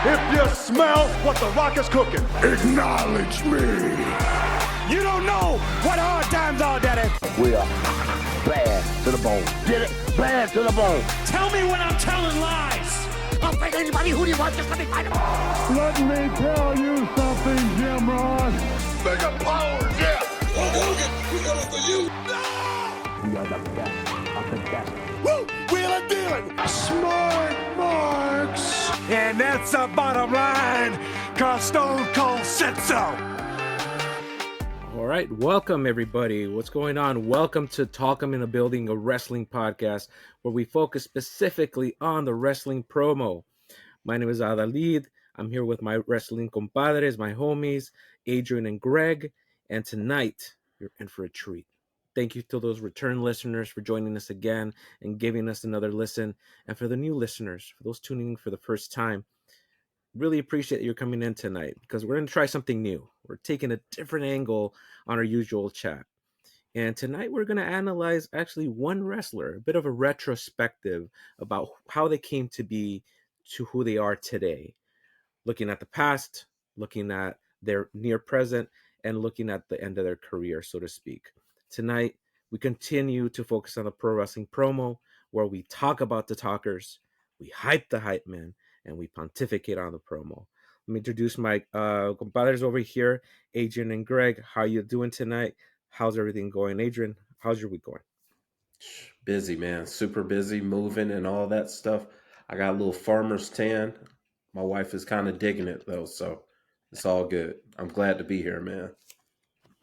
if you smell what the Rock is cooking. Acknowledge me. You don't know what hard times are, Daddy. We are bad to the bone. Get it? Bad to the bone. Tell me when I'm telling lies. I'll fight anybody. Who do you want? Just let me fight him. Let me tell you something, Jim Ross. Mega power, yeah. We got it for you. We are the best of the best. Woo! Wheeling, dealing. Smart marks. And that's the bottom line, cause Stone Cold said so. All right, welcome everybody. What's going on? Welcome to Talk 'em in a Building, a wrestling podcast where we focus specifically on the wrestling promo. My name is Adalid. I'm here with my wrestling compadres, my homies, Adrian and Greg. And tonight, you're in for a treat. Thank you to those return listeners for joining us again and giving us another listen. And for the new listeners, for those tuning in for the first time, really appreciate you coming in tonight because we're going to try something new. We're taking a different angle on our usual chat. And tonight we're going to analyze actually one wrestler, a bit of a retrospective about how they came to be to who they are today. Looking at the past, looking at their near present, and looking at the end of their career, so to speak. Tonight, we continue to focus on the pro wrestling promo where we talk about the talkers, we hype the hype men, and we pontificate on the promo. Let me introduce my compadres over here, Adrian and Greg. How you doing tonight? How's everything going? Adrian, how's your week going? Busy, man. Super busy, moving and all that stuff. I got a little farmer's tan. My wife is kind of digging it, though, so it's all good. I'm glad to be here, man.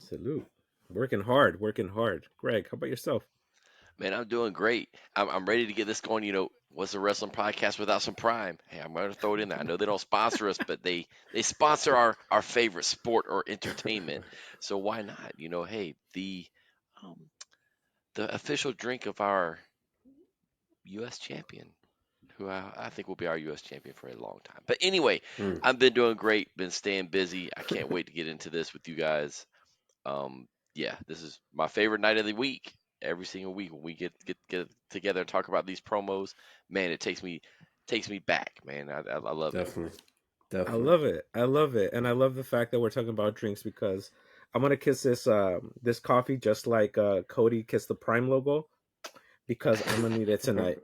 Salute. Working hard. Greg, how about yourself? Man, I'm doing great. I'm ready to get this going. You know, what's a wrestling podcast without some Prime? Hey, I'm going to throw it in there. I know they don't sponsor us, but they sponsor our favorite sport or entertainment. So why not? You know, hey, the official drink of our U.S. champion, who I think will be our U.S. champion for a long time. But anyway, I've been doing great, been staying busy. I can't wait to get into this with you guys. Yeah, this is my favorite night of the week. Every single week when we get together and talk about these promos, man, it takes me back, man. I love it. Definitely. I love it. And I love the fact that we're talking about drinks because I'm going to kiss this coffee just like Cody kissed the Prime logo because I'm going to need it tonight.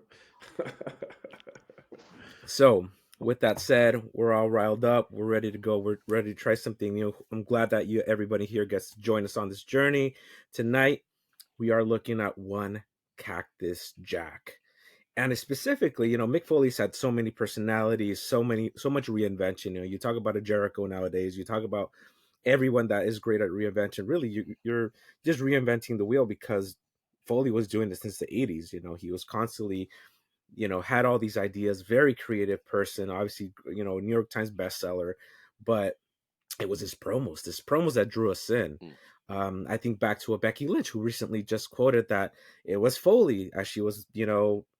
So with that said, we're all riled up. We're ready to go. We're ready to try something new. I'm glad that everybody here gets to join us on this journey. Tonight, we are looking at one Cactus Jack. And specifically, Mick Foley's had so many personalities, so much reinvention. You talk about a Jericho nowadays. You talk about everyone that is great at reinvention. Really, you're just reinventing the wheel because Foley was doing this since the 80s. He was constantly had all these ideas, very creative person, obviously, New York Times bestseller, but it was his promos that drew us in. I think back to a Becky Lynch who recently just quoted that it was Foley as she was,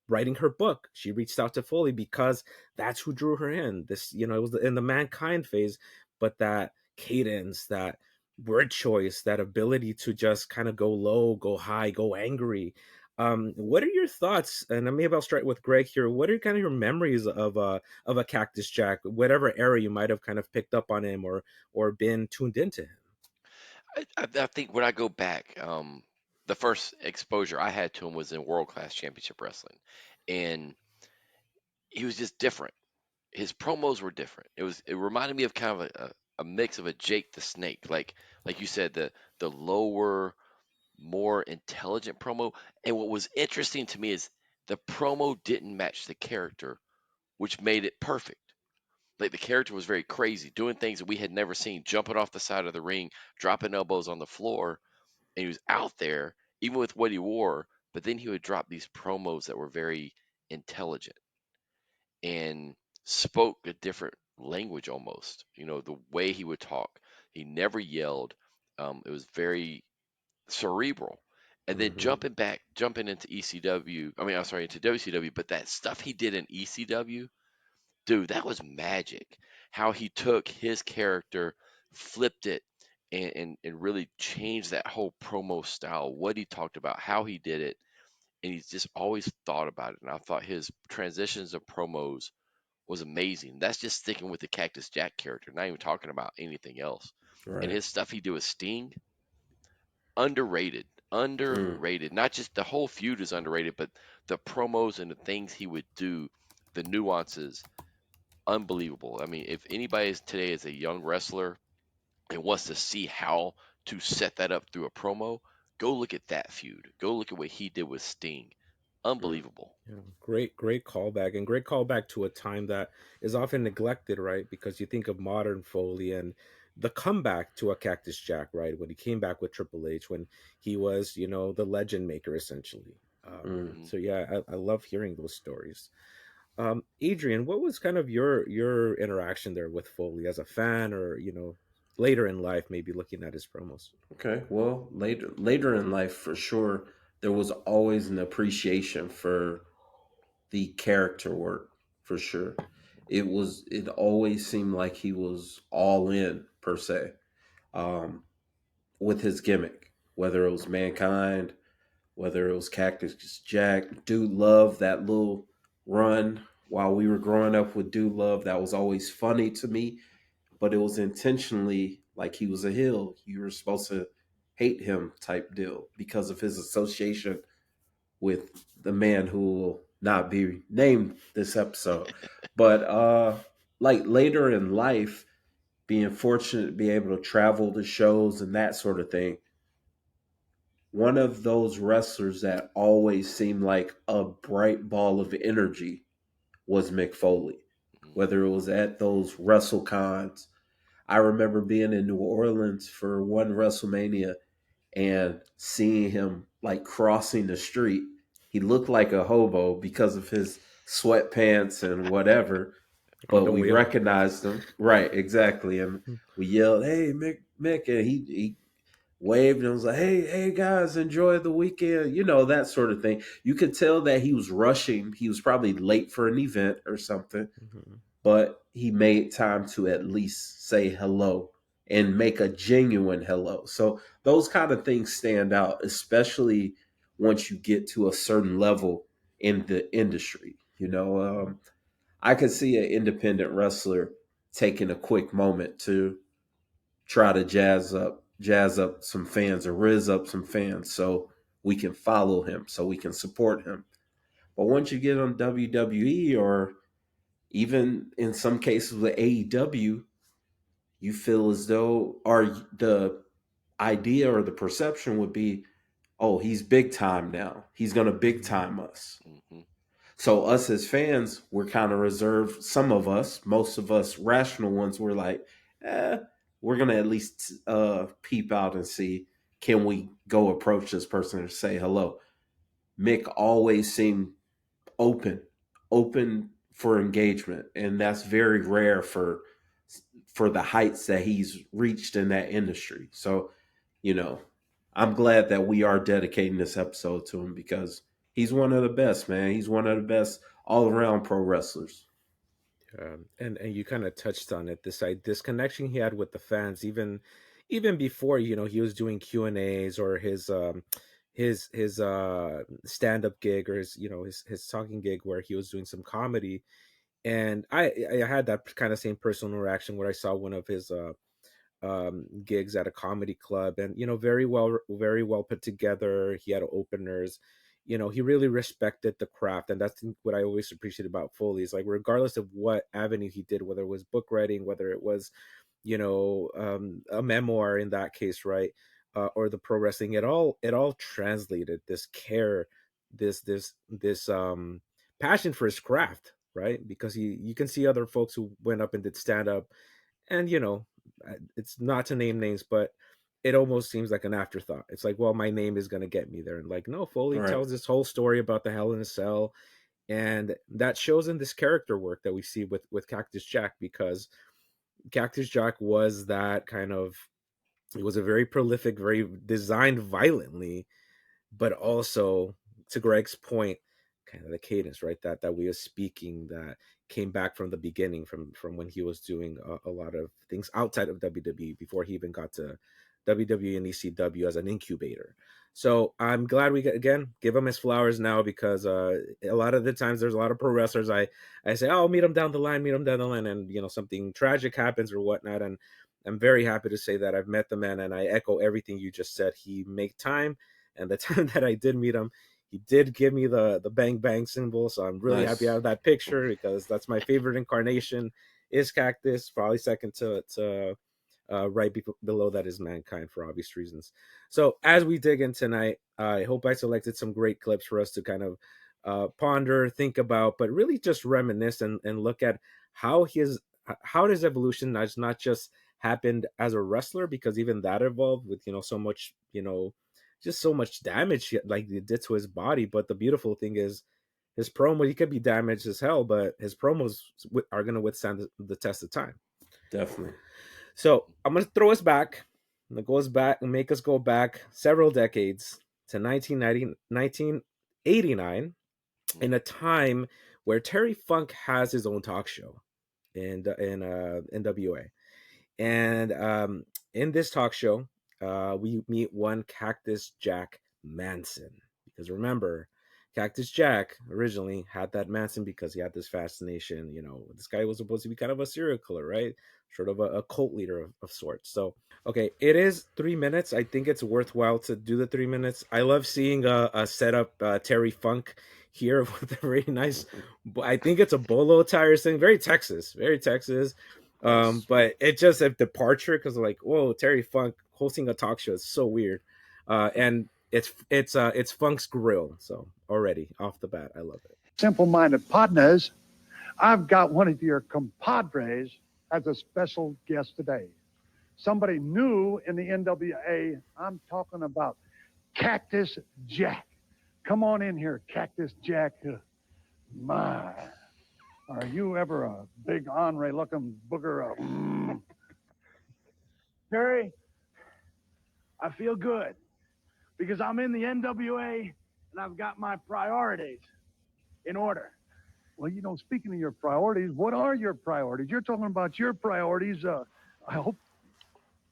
writing her book. She reached out to Foley because that's who drew her in. This, it was in the Mankind phase, but that cadence, that word choice, that ability to just kind of go low, go high, go angry. What are your thoughts? And maybe I'll start with Greg here. What are kind of your memories of a Cactus Jack, whatever era you might have kind of picked up on him or been tuned into him? I think when I go back, the first exposure I had to him was in World Class Championship Wrestling, and he was just different. His promos were different. It reminded me of kind of a mix of a Jake the Snake, like you said, the lower, more intelligent promo. And what was interesting to me is the promo didn't match the character, which made it perfect. Like the character was very crazy, doing things that we had never seen, jumping off the side of the ring, dropping elbows on the floor, and he was out there even with what he wore. But then he would drop these promos that were very intelligent and spoke a different language almost. The way he would talk, he never yelled. It was very cerebral. And then jumping into ECW, into WCW, but that stuff he did in ECW, dude, that was magic. How he took his character, flipped it, and really changed that whole promo style, what he talked about, how he did it. And he's just always thought about it. And I thought his transitions of promos was amazing. That's just sticking with the Cactus Jack character, not even talking about anything else. Right. And his stuff he did with Sting, underrated. Underrated. Not just the whole feud is underrated, but the promos and the things he would do, the nuances, unbelievable. I mean, if anybody today is a young wrestler and wants to see how to set that up through a promo, go look at that feud. Go look at what he did with Sting. Unbelievable. Yeah, great callback, and great callback to a time that is often neglected, right? Because you think of modern Foley and the comeback to a Cactus Jack, right? When he came back with Triple H, when he was, the legend maker essentially. So yeah, I love hearing those stories. Adrian, what was kind of your interaction there with Foley as a fan, or later in life, maybe looking at his promos? Okay. Well, later in life, for sure, there was always an appreciation for the character work, for sure. It always seemed like he was all in, per se, with his gimmick, whether it was Mankind, whether it was Cactus Jack. Dude Love, that little run while we were growing up with Dude Love, that was always funny to me, but it was intentionally like he was a heel. You were supposed to hate him type deal because of his association with the man who will not be named this episode. But like later in life, being fortunate to be able to travel to shows and that sort of thing, one of those wrestlers that always seemed like a bright ball of energy was Mick Foley. Whether it was at those WrestleCons, I remember being in New Orleans for one WrestleMania and seeing him like crossing the street. He looked like a hobo because of his sweatpants and whatever, but Don't we we all? recognized him. Right, exactly. And we yelled, "Hey, Mick," and he waved and was like, hey guys, enjoy the weekend, that sort of thing. You could tell that he was rushing. He was probably late for an event or something, but he made time to at least say hello and make a genuine hello. So those kind of things stand out, especially once you get to a certain level in the industry. I could see an independent wrestler taking a quick moment to try to jazz up some fans or riz up some fans so we can follow him, so we can support him. But once you get on WWE, or even in some cases with AEW, you feel as though, or the idea or the perception would be, oh, he's big time now. He's going to big time us. So us as fans, we're kind of reserved. Some of us, most of us rational ones, we're like, we're going to at least peep out and see, can we go approach this person and say hello? Mick always seemed open for engagement. And that's very rare for the heights that he's reached in that industry. So, I'm glad that we are dedicating this episode to him because he's one of the best, man. He's one of the best all around pro wrestlers. And you kind of touched on it, this connection he had with the fans, even before he was doing Q&As, or his stand-up gig, or his talking gig where he was doing some comedy. And I had that kind of same personal interaction where I saw one of his gigs at a comedy club, and very well put together. He had openers. He really respected the craft, and that's what I always appreciate about Foley. Is like, regardless of what avenue he did, whether it was book writing, whether it was a memoir in that case, right, or the pro wrestling, it all translated this care, this passion for his craft, right? Because you can see other folks who went up and did stand up, and it's not to name names, but it almost seems like an afterthought. It's like, well, my name is going to get me there. And like, no, Foley tells this whole story about the Hell in a Cell. And that shows in this character work that we see with Cactus Jack, because Cactus Jack was that kind of, it was a very prolific, very designed violently, but also, to Greg's point, kind of the cadence, right? That we are speaking, that came back from the beginning, from when he was doing a lot of things outside of WWE before he even got to WWE and ECW as an incubator. So I'm glad we give him his flowers now, because a lot of the times there's a lot of pro wrestlers I say, oh, meet him down the line, and something tragic happens or whatnot. And I'm very happy to say that I've met the man, and I echo everything you just said. He made time, and the time that I did meet him, he did give me the bang bang symbol. So I'm really happy I have that picture, because that's my favorite incarnation is Cactus, probably second to right below that is Mankind, for obvious reasons. So as we dig in tonight, I hope I selected some great clips for us to kind of ponder, think about, but really just reminisce and look at how his evolution has not just happened as a wrestler, because even that evolved with so much just so much damage like it did to his body. But the beautiful thing is his promo, he could be damaged as hell, but his promos are going to withstand the test of time. Definitely. So I'm going to throw us back, and it goes back and make us go back several decades to 1989, in a time where Terry Funk has his own talk show in NWA. And in this talk show, we meet one Cactus Jack Manson. Because remember, Cactus Jack originally had that Manson because he had this fascination. This guy was supposed to be kind of a serial killer, right? Sort of a cult leader of sorts. So, okay, it is 3 minutes. I think it's worthwhile to do the 3 minutes. I love seeing a setup Terry Funk here with a very nice, I think it's a bolo tire thing. Very Texas. But it just a departure, because like, whoa, Terry Funk hosting a talk show is so weird. And it's Funk's Grill. So already off the bat, I love it. Simple-minded partners, I've got one of your compadres as a special guest today. Somebody new in the NWA. I'm talking about Cactus Jack. Come on in here, Cactus Jack. My, are you ever a big Henri-looking booger? Terry, I feel good because I'm in the NWA and I've got my priorities in order. Well, speaking of your priorities, what are your priorities? You're talking about your priorities. I hope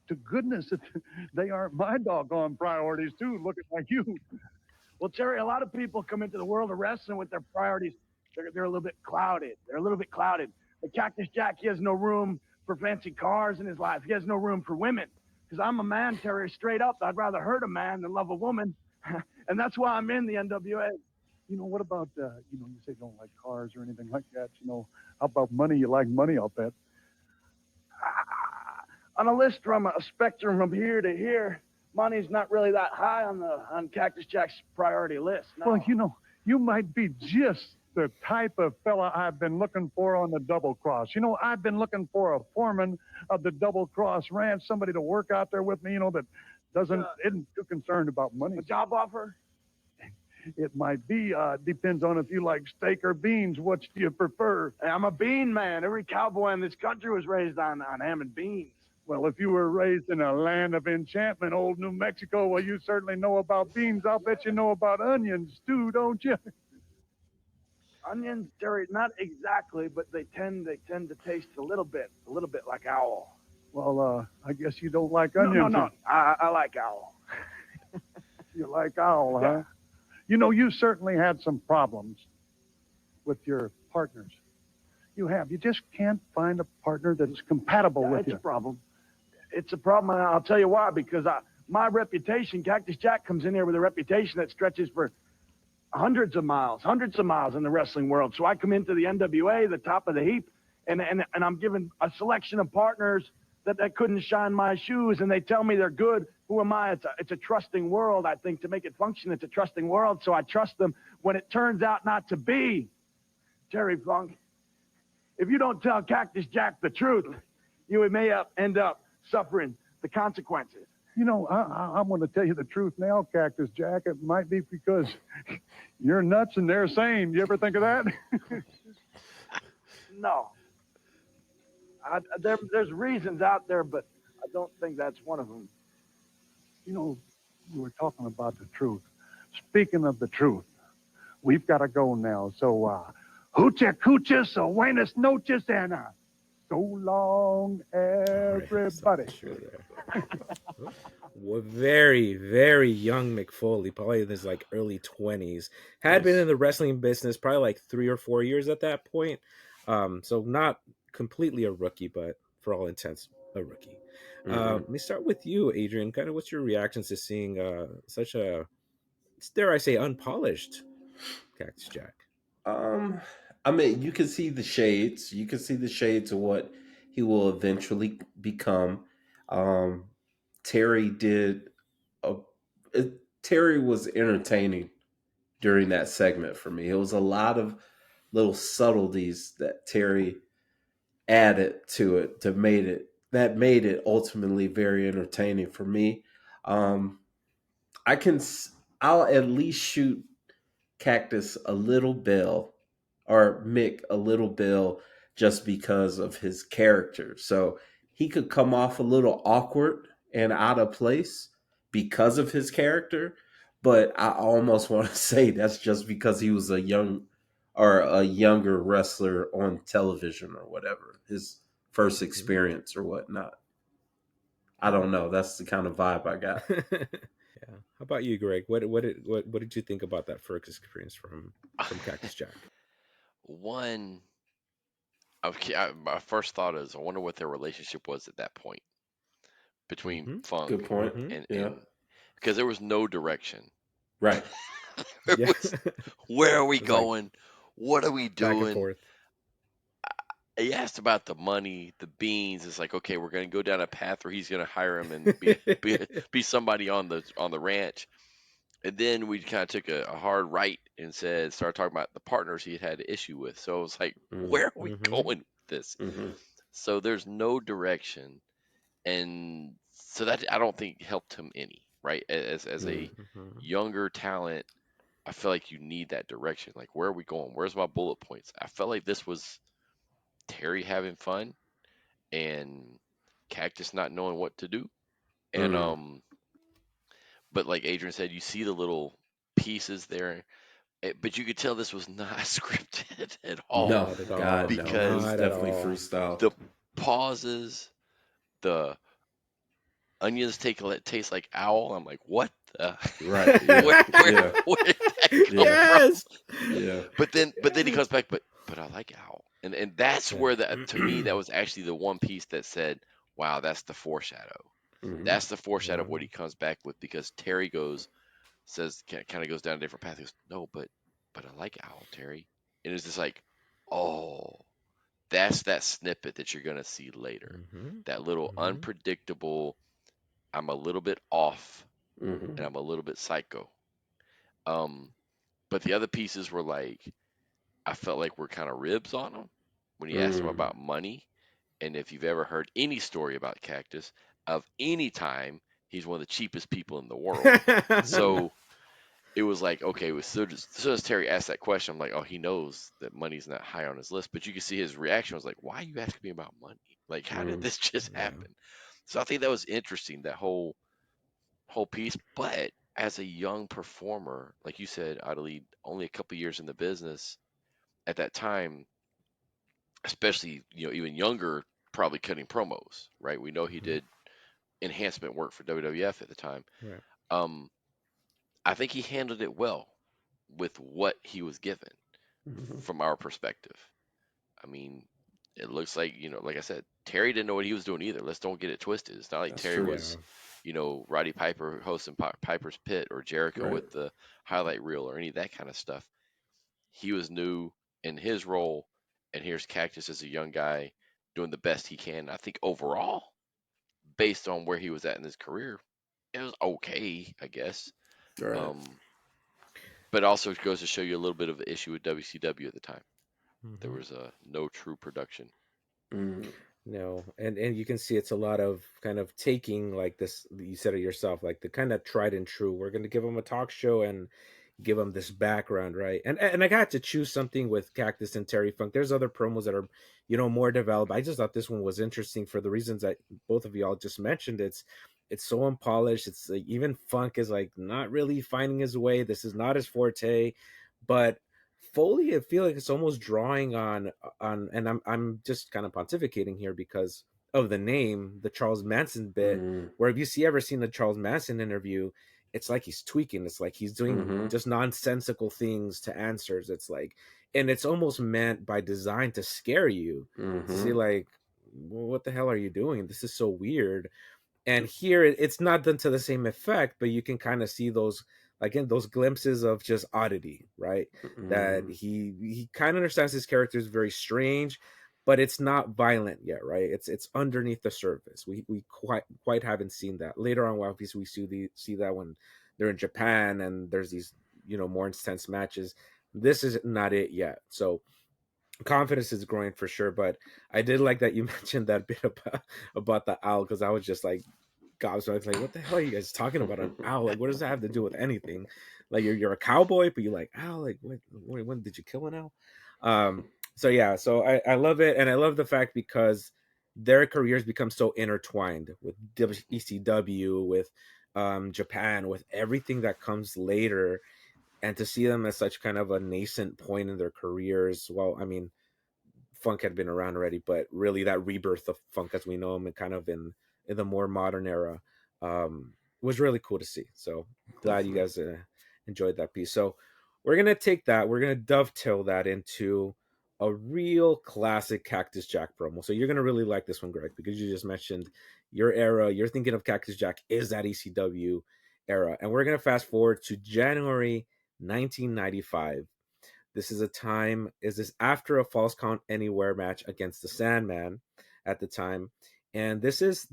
to goodness that they aren't my doggone priorities too, looking like you. Well, Terry, a lot of people come into the world of wrestling with their priorities. They're a little bit clouded. But Cactus Jack, he has no room for fancy cars in his life. He has no room for women. Because I'm a man, Terry, straight up. I'd rather hurt a man than love a woman. And that's why I'm in the NWA. What about, you say you don't like cars or anything like that. How about money? You like money, I'll bet. On a list from a spectrum from here to here, money's not really that high on Cactus Jack's priority list. No. Well, you might be just the type of fella I've been looking for on the Double Cross. I've been looking for a foreman of the Double Cross Ranch, somebody to work out there with me, that isn't too concerned about money. A job offer? It might be. Depends on if you like steak or beans. Which do you prefer? Hey, I'm a bean man. Every cowboy in this country was raised on ham and beans. Well, if you were raised in a land of enchantment, old New Mexico, well, you certainly know about beans. I'll bet you know about onions, too, don't you? Onions, Terry, not exactly, but they tend to taste a little bit like owl. Well, I guess you don't like onions. No. I like owl. You like owl, huh? Yeah. You certainly had some problems with your partners. You have. You just can't find a partner that's compatible with you. It's a problem. It's a problem, and I'll tell you why. Because my reputation, Cactus Jack comes in here with a reputation that stretches for hundreds of miles in the wrestling world. So I come into the NWA, the top of the heap, and I'm given a selection of partners that couldn't shine my shoes, and they tell me they're good. Who am I? It's a trusting world, I think. To make it function, it's a trusting world, so I trust them when it turns out not to be. Terry Funk, if you don't tell Cactus Jack the truth, you may end up suffering the consequences. I'm going to tell you the truth now, Cactus Jack. It might be because you're nuts and they're sane. You ever think of that? No. There's reasons out there, but I don't think that's one of them. We were talking about the truth. Speaking of the truth, we've got to go now. So, hoochie coochie, so buenas noches, and so long, everybody. very, very young Mick Foley, probably in his like early 20s, had been in the wrestling business probably like 3 or 4 years at that point. So not completely a rookie, but for all intents, a rookie. Let me start with you, Adrian. Kind of what's your reactions to seeing such a, dare I say, unpolished Cactus Jack? I mean, you can see the shades. You can see the shades of what he will eventually become. Um, Terry did a. Terry was entertaining during that segment for me. It was a lot of little subtleties that Terry added to it made it ultimately very entertaining for me. Um, I can I'll at least shoot Cactus a little bell, or Mick a little bell, just because of his character. So he could come off a little awkward and out of place because of his character, but I almost want to say that's just because he was a younger wrestler on television or whatever, his first experience or whatnot. I don't know. That's the kind of vibe I got. Yeah. How about you, Greg? What did you think about that first experience from Cactus Jack? One, my first thought is, I wonder what their relationship was at that point between Funk Good point. and Yeah. because there was no direction. Right. It Yeah. was, where are we It was like going? What are we back and doing? forth. He asked about the money, the beans. It's like, okay, we're going to go down a path where he's going to hire him and be somebody on the ranch. And then we kind of took a hard right and started talking about the partners he had an issue with. So it was like, where are we going with this? So there's no direction, and so that I don't think helped him any. Right, as a younger talent, I feel like you need that direction. Like, where are we going? Where's my bullet points? I felt like this was Terry having fun and Cactus not knowing what to do. And but like Adrian said, you see the little pieces there, but you could tell this was not scripted at all. No, Not at all. God, no. It was Because definitely freestyle. the pauses, the onions taste like owl. I'm like, what the? Right. Yeah. where Yeah. did that come Yes. from? Yeah. But then he comes back, but I like owl, and that's where that, to me, that was actually the one piece that said, wow, that's the foreshadow. That's the foreshadow of what he comes back with, because Terry says kind of goes down a different path. He goes, no, but I like owl, Terry, and it's just like, oh, that's that snippet that you're gonna see later. That little unpredictable. I'm a little bit off, and I'm a little bit psycho. But the other pieces were like, I felt like we're kind of ribs on him when he asked him about money. And if you've ever heard any story about Cactus, of any time, he's one of the cheapest people in the world. So it was like, okay, as soon as Terry asked that question, I'm like, oh, he knows that money's not high on his list. But you can see his reaction was like, why are you asking me about money? Like, how did this just happen? So I think that was interesting, that whole piece. But as a young performer, like you said, Adelie, only a couple years in the business at that time, especially, even younger, probably cutting promos, right? We know he did enhancement work for WWF at the time. Right. I think he handled it well with what he was given from our perspective. I mean, it looks like, like I said, Terry didn't know what he was doing either. Let's don't get it twisted. It's not like That's Terry true. was, Roddy Piper hosting Piper's Pit, or Jericho with the highlight reel, or any of that kind of stuff. He was new in his role, and here's Cactus as a young guy doing the best he can. I think overall, based on where he was at in his career, it was okay, I guess. Right. But also it goes to show you a little bit of an issue with WCW at the time. There was no true production. No, and you can see it's a lot of kind of taking, like this, you said it yourself, like the kind of tried and true. We're going to give them a talk show and give them this background, right? And I got to choose something with Cactus and Terry Funk. There's other promos that are, more developed. I just thought this one was interesting for the reasons that both of y'all just mentioned. It's so unpolished. It's like, even Funk is like not really finding his way. This is not his forte, but Foley, I feel like it's almost drawing on, and I'm just kind of pontificating here because of the name, the Charles Manson bit, where if you ever seen the Charles Manson interview, it's like he's tweaking. It's like he's doing just nonsensical things to answers. It's like, and it's almost meant by design to scare you, to see like, well, what the hell are you doing? This is so weird. And here it's not done to the same effect, but you can kind of see those, like, in those glimpses of just oddity, right? That he kind of understands his character is very strange, but it's not violent yet, right? It's underneath the surface. We quite haven't seen that. Later on, obviously, we see that when they're in Japan and there's these, you know, more intense matches. This is not it yet. So confidence is growing for sure. But I did like that you mentioned that bit about the owl, because I was just like, God, so I was like, what the hell are you guys talking about, an owl? Like, what does that have to do with anything? Like, you're a cowboy, but you're like, owl, like, when did you kill an owl? So yeah, so I love it, and I love the fact because their careers become so intertwined with ECW, with Japan, with everything that comes later, and to see them as such kind of a nascent point in their careers. Well, I mean, Funk had been around already, but really that rebirth of Funk as we know him, and kind of in the more modern era, was really cool to see. So glad you guys enjoyed that piece. So we're gonna take that, we're gonna dovetail that into a real classic Cactus Jack promo. So you're gonna really like this one, Greg, because you just mentioned your era. You're thinking of Cactus Jack is that ECW era, and we're gonna fast forward to January 1995. This is after a Falls Count Anywhere match against the Sandman at the time, and this is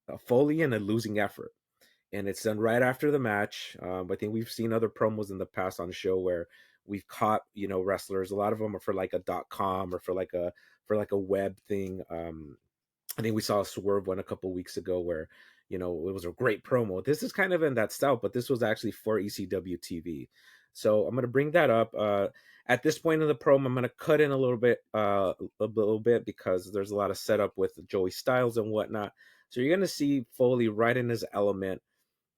a Foley and a losing effort, and it's done right after the match. I think we've seen other promos in the past on the show where we've caught, you know, wrestlers. A lot of them are for like a .com or for like a web thing. I think we saw a Swerve one a couple weeks ago where, you know, it was a great promo. This is kind of in that style, but this was actually for ECW TV. So I'm gonna bring that up. At this point in the promo, I'm gonna cut in a little bit because there's a lot of setup with Joey Styles and whatnot. So you're gonna see Foley right in his element,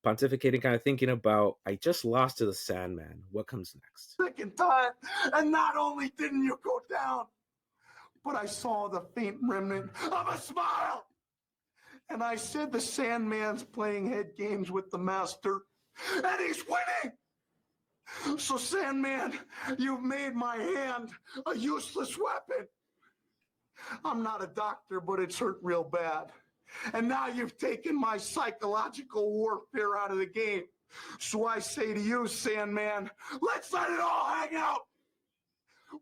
pontificating, kind of thinking about, I just lost to the Sandman. What comes next? Second time, and not only didn't you go down, but I saw the faint remnant of a smile. And I said the Sandman's playing head games with the master, and he's winning. So Sandman, you've made my hand a useless weapon. I'm not a doctor, but it's hurt real bad. And now you've taken my psychological warfare out of the game. So I say to you, Sandman, let's let it all hang out.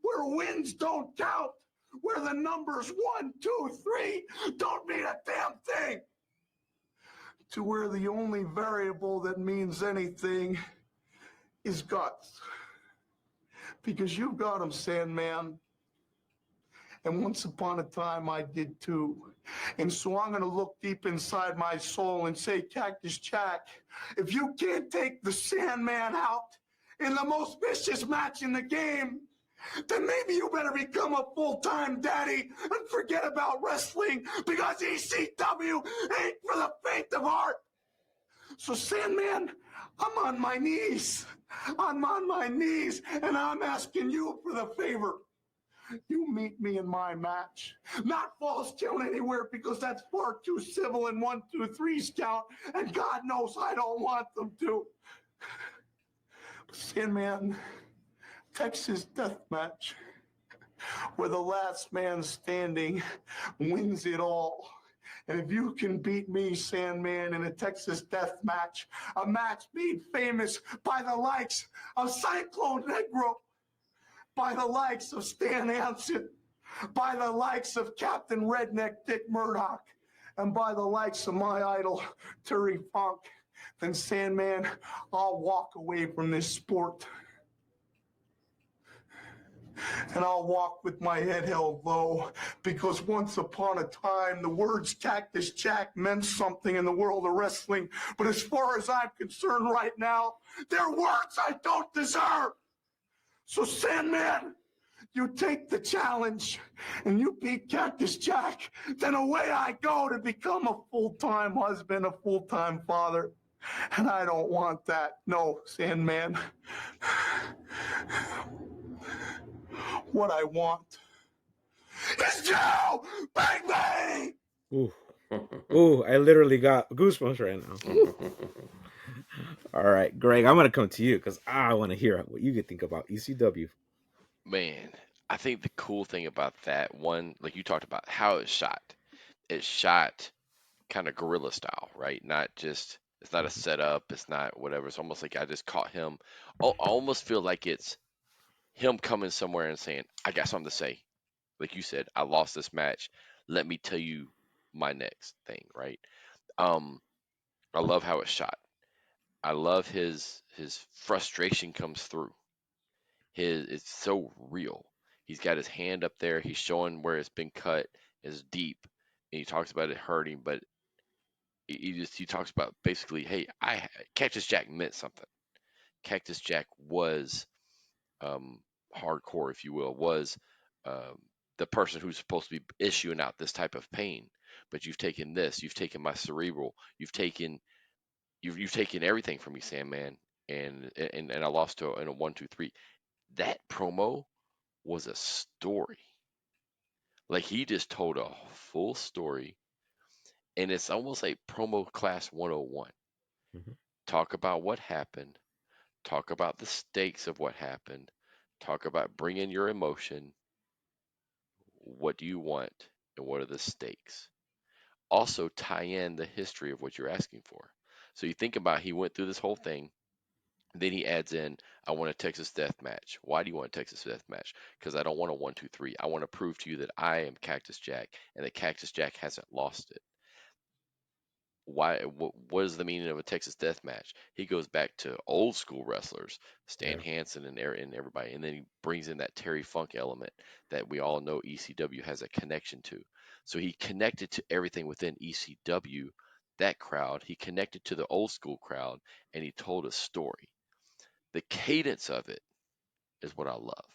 Where wins don't count, where the numbers 1, 2, 3 don't mean a damn thing. To where the only variable that means anything is guts. Because you've got them, Sandman. And once upon a time, I did too. And so I'm going to look deep inside my soul and say, Cactus Jack, if you can't take the Sandman out in the most vicious match in the game, then maybe you better become a full-time daddy and forget about wrestling, because ECW ain't for the faint of heart. So, Sandman, I'm on my knees. I'm on my knees, and I'm asking you for the favor. You meet me in my match. Not Falls Count Anywhere, because that's far too civil in 1, 2, 3's count, and God knows I don't want them to. But Sandman, Texas death match, where the last man standing wins it all. And if you can beat me, Sandman, in a Texas death match, a match made famous by the likes of Cyclone Negro, by the likes of Stan Hansen, by the likes of Captain Redneck Dick Murdoch, and by the likes of my idol, Terry Funk, then Sandman, I'll walk away from this sport. And I'll walk with my head held low, because once upon a time, the words Cactus Jack meant something in the world of wrestling. But as far as I'm concerned right now, they're words I don't deserve. So Sandman, you take the challenge and you beat Cactus Jack, then away I go to become a full-time husband, a full-time father. And I don't want that. No, Sandman. What I want is you! Bang, bang! Ooh. Ooh, I literally got goosebumps right now. All right, Greg, I'm gonna come to you because I want to hear what you think about ECW. Man, I think the cool thing about that one, like you talked about, how it's shot kind of guerrilla style, right? Not just, it's not a setup, it's not whatever. It's almost like I just caught him. I almost feel like it's him coming somewhere and saying, I got something to say. Like you said, I lost this match. Let me tell you my next thing, right? Um, I love how it's shot. I love his frustration comes through. It's so real. He's got his hand up there. He's showing where it's been cut is deep, and he talks about it hurting. But he talks about basically, hey, Cactus Jack meant something. Cactus Jack was um, hardcore, if you will, was um, the person who's supposed to be issuing out this type of pain. But you've taken this. You've taken my cerebral. You've taken everything from me, Sandman, and I lost to in a 1, 2, 3. That promo was a story. Like he just told a full story, and it's almost like promo class 101. Mm-hmm. Talk about what happened. Talk about the stakes of what happened. Talk about bringing your emotion. What do you want, and what are the stakes? Also tie in the history of what you're asking for. So you think about he went through this whole thing. Then he adds in, I want a Texas death match. Why do you want a Texas death match? Because I don't want a 1, 2, 3. I want to prove to you that I am Cactus Jack and that Cactus Jack hasn't lost it. Why? What is the meaning of a Texas death match? He goes back to old school wrestlers, Stan Hansen and everybody, and then he brings in that Terry Funk element that we all know ECW has a connection to. So he connected to everything within ECW, that crowd. He connected to the old school crowd, and he told a story. The cadence of it is what I love.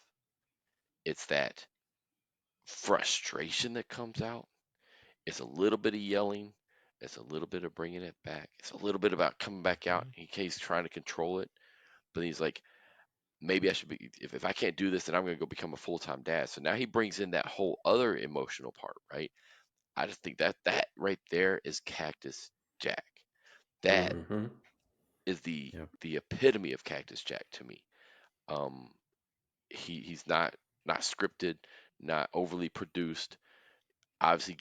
It's that frustration that comes out. It's a little bit of yelling. It's a little bit of bringing it back. It's a little bit about coming back out. He's trying to control it, but he's like, maybe I should be. If I can't do this, then I'm going to go become a full time dad. So now he brings in that whole other emotional part, right? I just think that right there is Cactus Jack. That Mm-hmm. is the epitome of Cactus Jack to me. Um, he's not scripted, not overly produced. Obviously,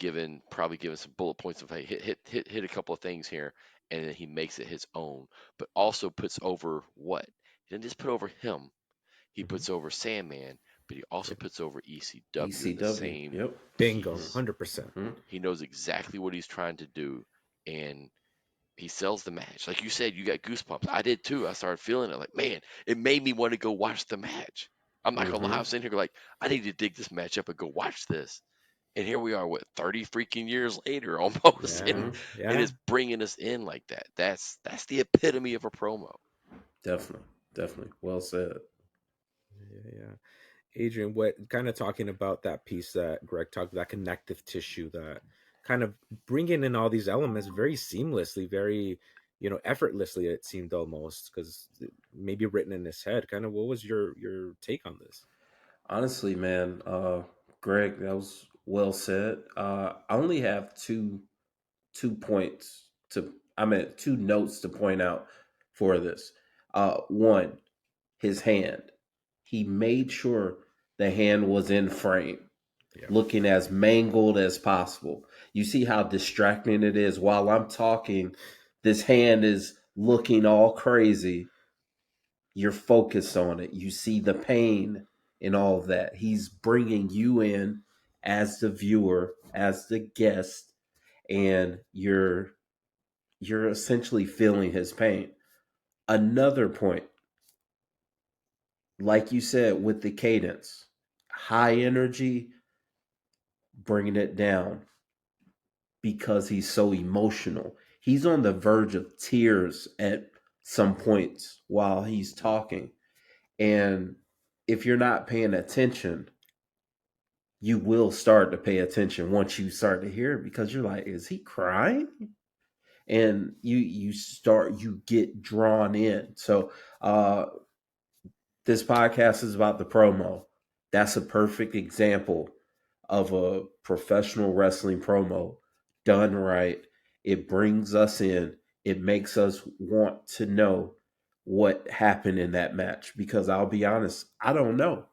probably given some bullet points of hey, hit a couple of things here, and then he makes it his own. But also puts over what? He didn't just put over him. He puts over Sandman, but he also puts over ECW in the ECW. same Yep. Bingo, piece. 100%. He knows exactly what he's trying to do, and he sells the match. Like you said, you got goosebumps. I did too. I started feeling it. Like, man, it made me want to go watch the match. I'm not gonna lie. I'm sitting here like, I need to dig this match up and go watch this. And here we are, what, 30 freaking years later almost, and it's bringing us in like that. That's the epitome of a promo. Definitely. Well said. Yeah. Adrian, what kind of talking about that piece that Greg talked, that connective tissue, that kind of bringing in all these elements very seamlessly, very, effortlessly, it seemed almost, because maybe written in his head. Kind of, what was your take on this? Honestly, man, Greg, that was well said. I only have two points two notes to point out for this. One, his hand. He made sure the hand was in frame, looking as mangled as possible. You see how distracting it is while I'm talking. This hand is looking all crazy. You're focused on it. You see the pain and all of that. He's bringing you in as the viewer, as the guest, and you're essentially feeling his pain. Another point, like you said, with the cadence, high energy, bringing it down because he's so emotional. He's on the verge of tears at some points while he's talking. And if you're not paying attention, you will start to pay attention once you start to hear it, because you're like, is he crying? And you get drawn in. So this podcast is about the promo. That's a perfect example of a professional wrestling promo done right. It brings us in. It makes us want to know what happened in that match, because I'll be honest, I don't know.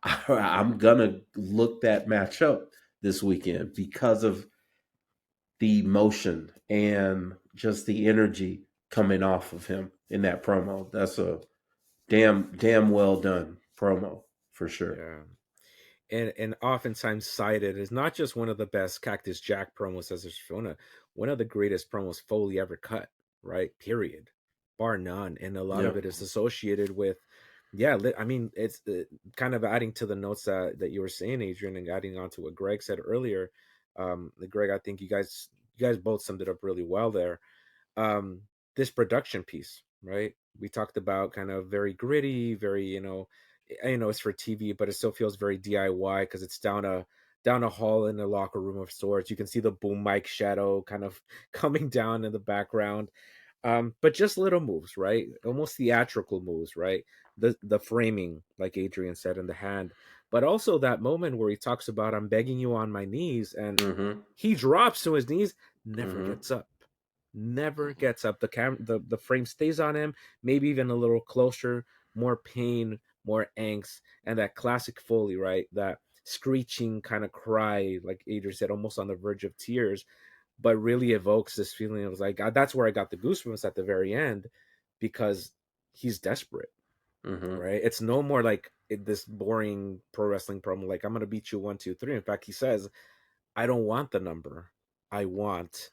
I'm gonna look that match up this weekend because of the emotion and just the energy coming off of him in that promo. That's a damn well done promo for sure. Yeah. And oftentimes cited as not just one of the best Cactus Jack promos, as there's one of the greatest promos Foley ever cut, right? Period, bar none. And a lot of Yep. it is associated with, yeah. I mean, it's kind of adding to the notes that you were saying, Adrian, and adding on to what Greg said earlier. Greg, I think you guys both summed it up really well there. This production piece, right? We talked about kind of very gritty, very, it's for TV, but it still feels very DIY because it's down a hall in a locker room of sorts. You can see the boom mic shadow kind of coming down in the background. But just little moves, right? Almost theatrical moves, right? The framing, like Adrian said, in the hand, but also that moment where he talks about "I'm begging you on my knees," and Mm-hmm. he drops to his knees, never Mm-hmm. gets up. Never gets up. The frame stays on him, maybe even a little closer, more pain, more angst, and that classic Foley, right? That screeching kind of cry, like Adrian said, almost on the verge of tears, but really evokes this feeling of like, that's where I got the goosebumps at the very end, because he's desperate, Mm-hmm. right? It's no more like this boring pro wrestling promo, like I'm gonna beat you 1, 2, 3. In fact, he says, I don't want the number. I want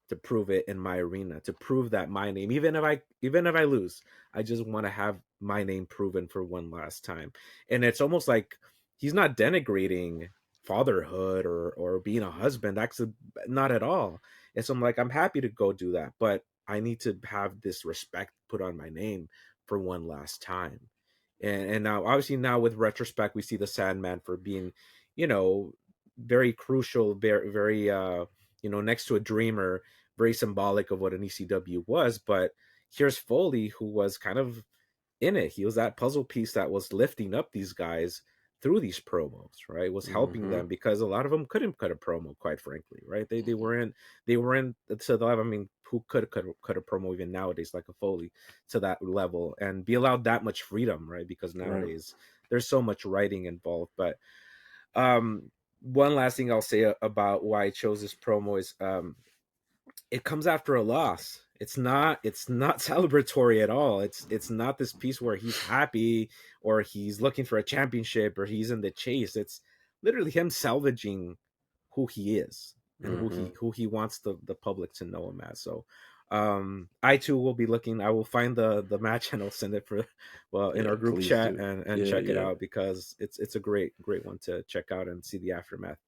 to prove it in my arena, to prove that my name, even if I lose, I just want to have my name proven for one last time. And it's almost like he's not denigrating fatherhood or being a husband. Actually, not at all. It's I'm happy to go do that, but I need to have this respect put on my name for one last time. And now, obviously, now with retrospect, we see the Sandman for being, you know, very crucial, very next to a dreamer, very symbolic of what an ECW was. But here's Foley, who was kind of in it. He was that puzzle piece that was lifting up these guys through these promos, right? Was helping Mm-hmm. them, because a lot of them couldn't cut a promo, quite frankly, right? They were in to the level. I mean, who could cut a promo even nowadays, like a Foley, to that level and be allowed that much freedom, right? Because Right. nowadays there's so much writing involved. But one last thing I'll say about why I chose this promo is it comes after a loss. It's not celebratory at all. It's not this piece where he's happy or he's looking for a championship or he's in the chase. It's literally him salvaging who he is and Mm-hmm. who he wants the public to know him as. So I too will be looking. I will find the match and I'll send it in Yeah, our group please chat do. and Yeah, check it yeah. out, because it's a great one to check out and see the aftermath.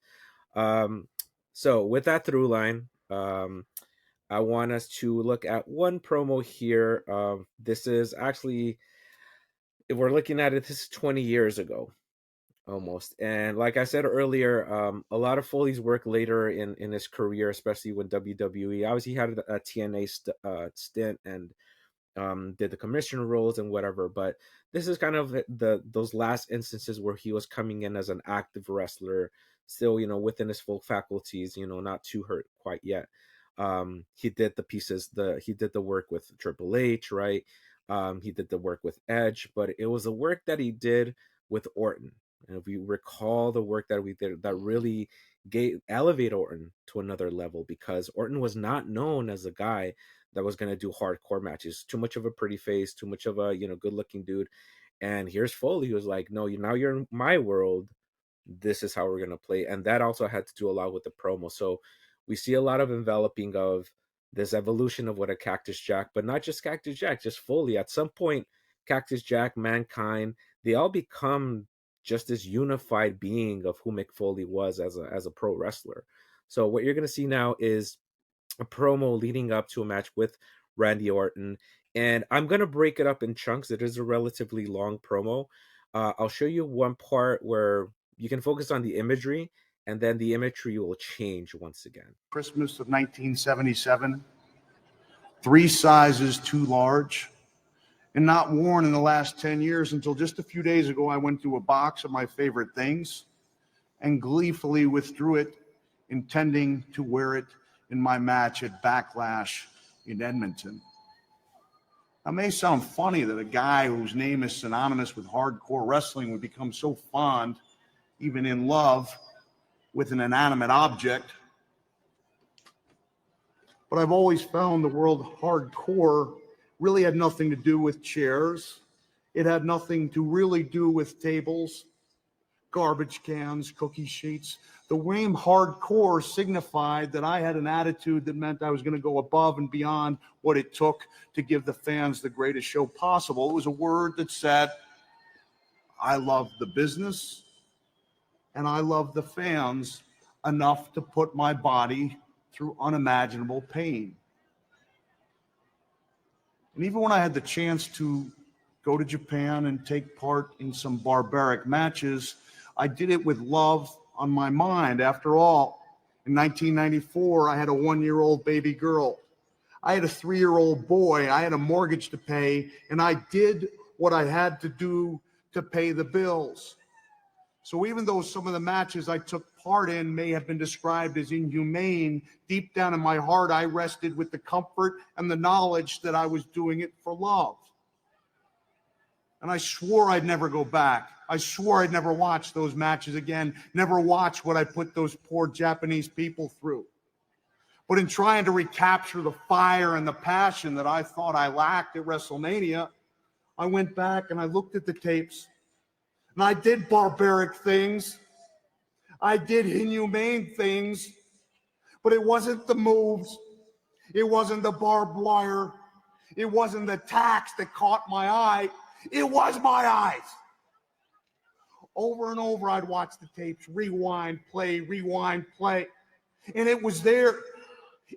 So with that through line, I want us to look at one promo here. This is actually, if we're looking at it, this is 20 years ago almost. And like I said earlier, a lot of Foley's work later in his career, especially with WWE, obviously he had a TNA stint and did the commissioner roles and whatever. But this is kind of those last instances where he was coming in as an active wrestler, still, within his full faculties, not too hurt quite yet. He did he did the work with Triple H, right? He did the work with Edge, but it was the work that he did with Orton. And if we recall the work that we did, that really elevate Orton to another level, because Orton was not known as a guy that was going to do hardcore matches. Too much of a pretty face, too much of a good looking dude. And here's Foley, who was like, no, now you're in my world. This is how we're going to play. And that also had to do a lot with the promo. So we see a lot of enveloping of this evolution of what a Cactus Jack, but not just Cactus Jack, just Foley. At some point, Cactus Jack, Mankind, they all become just this unified being of who Mick Foley was as a pro wrestler. So what you're going to see now is a promo leading up to a match with Randy Orton. And I'm going to break it up in chunks. It is a relatively long promo. I'll show you one part where you can focus on the imagery, and then the imagery will change once again. Christmas of 1977, 3 sizes too large, and not worn in the last 10 years until just a few days ago. I went through a box of my favorite things and gleefully withdrew it, intending to wear it in my match at Backlash in Edmonton. It may sound funny that a guy whose name is synonymous with hardcore wrestling would become so fond, even in love, with an inanimate object. But I've always found the world hardcore really had nothing to do with chairs. It had nothing to really do with tables, garbage cans, cookie sheets. The name hardcore signified that I had an attitude that meant I was going to go above and beyond what it took to give the fans the greatest show possible. It was a word that said, I love the business and I love the fans enough to put my body through unimaginable pain. And even when I had the chance to go to Japan and take part in some barbaric matches, I did it with love on my mind. After all, in 1994, I had a 1-year-old baby girl. I had a 3-year-old boy. I had a mortgage to pay, and I did what I had to do to pay the bills. So even though some of the matches I took part in may have been described as inhumane, deep down in my heart, I rested with the comfort and the knowledge that I was doing it for love. And I swore I'd never go back. I swore I'd never watch those matches again, never watch what I put those poor Japanese people through. But in trying to recapture the fire and the passion that I thought I lacked at WrestleMania, I went back and I looked at the tapes, and I did barbaric things. I did inhumane things, but it wasn't the moves. It wasn't the barbed wire. It wasn't the tacks that caught my eye. It was my eyes. Over and over, I'd watch the tapes, rewind, play, and it was there.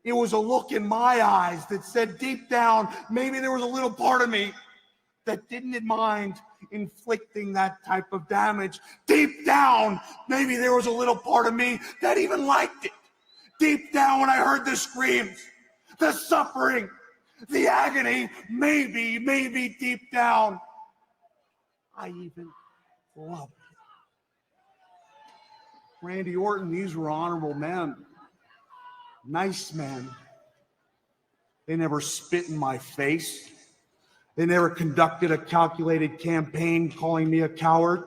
It was a look in my eyes that said deep down, maybe there was a little part of me that didn't mind inflicting that type of damage. Deep down, maybe there was a little part of me that even liked it. Deep down, when I heard the screams, the suffering, the agony, maybe deep down, I even loved it. Randy Orton, these were honorable men, nice men. They never spit in my face. They never conducted a calculated campaign calling me a coward.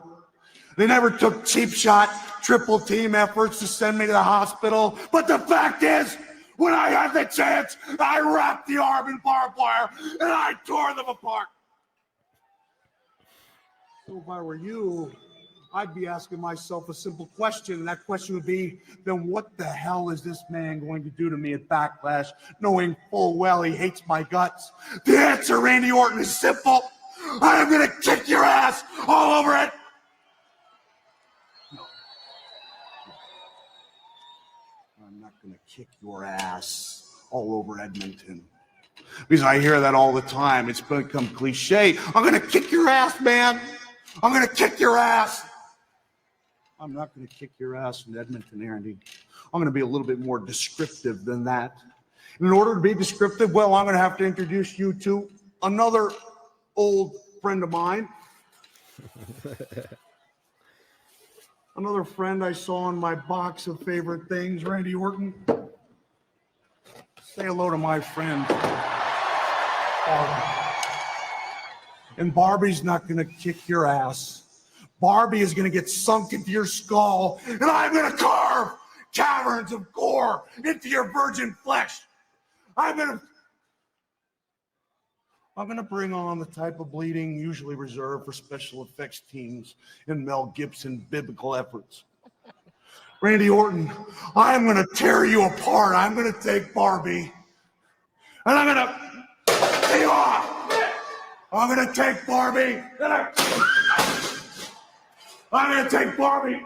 They never took cheap shot, triple team efforts to send me to the hospital. But the fact is, when I had the chance, I wrapped the arm in barbed wire and I tore them apart. So if I were you, I'd be asking myself a simple question, and that question would be, then what the hell is this man going to do to me at Backlash, knowing full well he hates my guts? The answer, Randy Orton, is simple. I am going to kick your ass all over it. No. I'm not going to kick your ass all over Edmonton. Because I hear that all the time. It's become cliche. I'm going to kick your ass, man. I'm going to kick your ass. I'm not going to kick your ass in Edmonton, Andy. I'm going to be a little bit more descriptive than that. And in order to be descriptive, well, I'm going to have to introduce you to another old friend of mine. Another friend I saw in my box of favorite things, Randy Orton. Say hello to my friend, Barbie. And Barbie's not going to kick your ass. Barbie is going to get sunk into your skull, and I'm going to carve caverns of gore into your virgin flesh. I'm going to bring on the type of bleeding usually reserved for special effects teams in Mel Gibson biblical efforts. Randy Orton, I'm going to tear you apart. I'm going to take Barbie, and I'm going to take you off. I'm going to take Barbie, and I'm going to take Barbie.